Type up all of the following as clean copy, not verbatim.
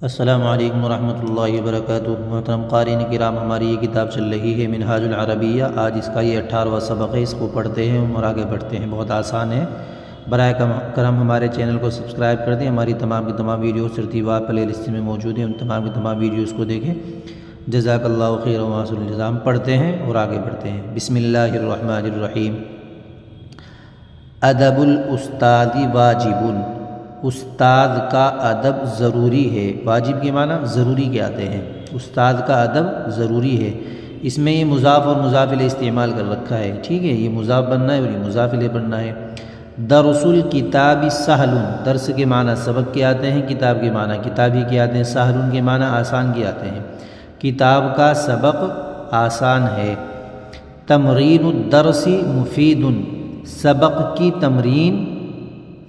السلام علیکم ورحمۃ اللہ وبرکاتہ۔ محترم قارئین کرام، ہماری یہ کتاب چل رہی ہے منہاج العربیہ۔ آج اس کا یہ 18واں سبق ہے، اس کو پڑھتے ہیں اور آگے بڑھتے ہیں۔ بہت آسان ہے، برائے کرم ہمارے چینل کو سبسکرائب کر دیں۔ ہماری تمام کی تمام ویڈیوز ترتیبوار پلے لسٹ میں موجود ہیں، ان تمام کی تمام ویڈیوز کو دیکھیں۔ جزاک اللہ خیر و احسن الجزاء۔ پڑھتے ہیں اور آگے بڑھتے ہیں۔ بسم اللہ الرحمن الرحیم۔ ادب الاستاذ واجب، استاد کا ادب ضروری ہے۔ واجب کے معنی ضروری کے آتے ہیں۔ استاد کا ادب ضروری ہے۔ اس میں یہ مضاف اور مضاف الیہ استعمال کر رکھا ہے، ٹھیک ہے، یہ مضاف بننا ہے اور یہ مضاف الیہ بننا ہے۔ درس الکتاب سہل، درس کے معنی سبق کے آتے ہیں، کتاب کے معنی کتابی کے آتے ہیں، سہل کے معنی آسان کے آتے ہیں۔ کتاب کا سبق آسان ہے۔ تمرین الدرس مفید، سبق کی تمرین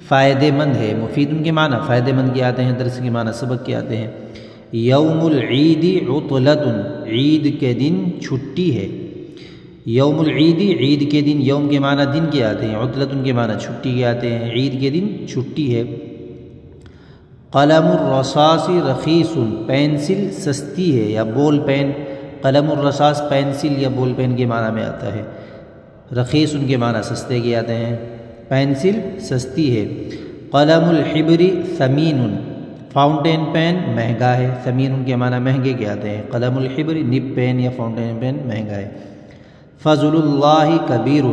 فائدہ مند ہے۔ مفید کے معنی فائدہ مند کے آتے ہیں، درس کے معنی سبق کے آتے ہیں۔ یوم العید عطلۃ، عید کے دن چھٹی ہے۔ یوم العید، عید کے دن، یوم کے معنی دن کے آتے ہیں، عطلۃ کے معنی چھٹی کے آتے ہیں، عید کے دن چھٹی ہے۔ قلم الرصاص رخیص، پینسل سستی ہے یا بول پین۔ قلم الرصاص پینسل یا بول پین کے معنی میں آتا ہے۔ رخیص ان کے معنی سستے کے آتے ہیں، پینسل سستی ہے۔ قلم الحبر ثمین، فاؤنٹین پین مہنگا ہے۔ ثمین ان کے معنی مہنگے کے آتے ہیں۔ قلم الحبر نب پین یا فاؤنٹین پین مہنگا ہے۔ فضل اللہ کبیر،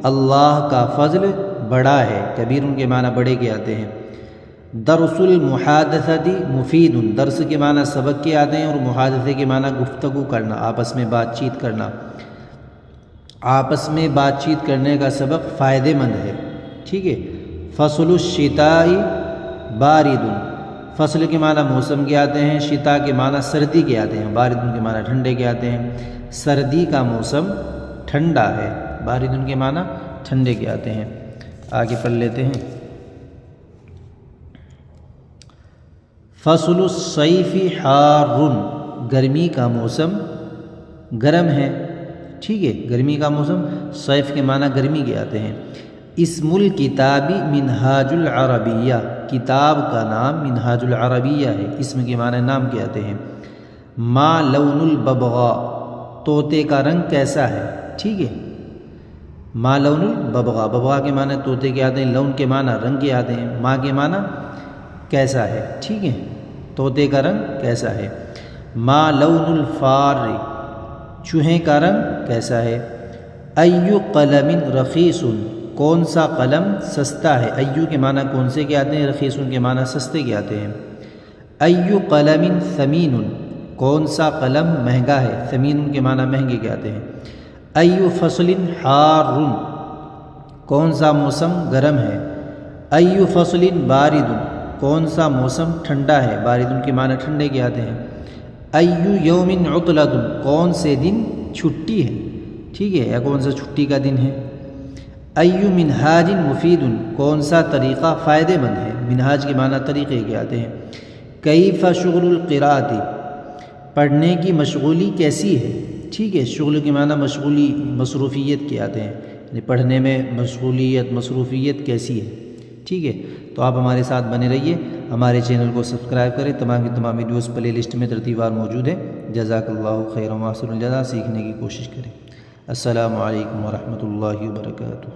اللہ کا فضل بڑا ہے۔ کبیر ان کے معنی بڑے کے آتے ہیں۔ درس المحادثۃ مفید، درس کے معنی سبق کے آتے ہیں اور محادثے کے معنی گفتگو کرنا، آپس میں بات چیت کرنا۔ آپس میں بات چیت کرنے کا سبق فائدہ مند ہے، ٹھیک ہے۔ فصل الشتاء بارد، فصل کے معنی موسم کے آتے ہیں، شتاء کے معنی سردی کے آتے ہیں، بارد کے معنی ٹھنڈے کے آتے ہیں۔ سردی کا موسم ٹھنڈا ہے، بارد کے معنی ٹھنڈے کے آتے ہیں۔ آگے پڑھ لیتے ہیں۔ فصل الصیف حار، گرمی کا موسم گرم ہے، ٹھیک ہے، گرمی کا موسم۔ صیف کے معنی گرمی کے آتے ہیں۔ اسم الکتاب منہاج العربیہ، کتاب کا نام منہاج العربیہ ہے، اسم کے معنی نام کے آتے ہیں۔ ما لون الببغاء، طوطے کا رنگ کیسا ہے، ٹھیک ہے۔ ما لون الببغاء، ببغاء کے معنی طوطے کے آتے ہیں، لون کے معنی رنگ کے آتے ہیں، ما کے معنی کیسا ہے، ٹھیک ہے، طوطے کا رنگ کیسا ہے۔ ما لون الفار، چوہے کا رنگ کیسا ہے۔ ایو قلم رخیص، کون سا قلم سستا ہے۔ ایو کے معنی کون سے کے آتے ہیں، رخیص کے معنی سستے کے آتے ہیں۔ ایو قلم ثمین، کون سا قلم مہنگا ہے، ثمین کے معنی مہنگے کے آتے ہیں۔ ایو فصل حار، کون سا موسم گرم ہے۔ ایو فصل بارد، کون سا موسم ٹھنڈا ہے، بارد کے معنی ٹھنڈے کے آتے ہیں۔ ایو یوم عطلۃ، کون سے دن چھٹی ہے، ٹھیک ہے، یا کون سا چھٹی کا دن ہے۔ ایو منہاج مفید، کون سا طریقہ فائدہ مند ہے، منہاج کے معنی طریقے کے آتے ہیں۔ کیف شغل القراءۃ، پڑھنے کی مشغولی کیسی ہے، ٹھیک ہے، شغل کے معنی مشغولی مصروفیت کے آتے ہیں، یعنی پڑھنے میں مشغولیت مصروفیت کیسی ہے، ٹھیک ہے۔ تو آپ ہمارے ساتھ بنے رہیے، ہمارے چینل کو سبسکرائب کریں، تمام کی تمام ویڈیوز پلے لسٹ میں ترتیبوار موجود ہے۔ جزاک اللہ خیر و احسن الجزاء، سیکھنے کی کوشش کریں۔ السلام علیکم ورحمۃ اللہ وبرکاتہ۔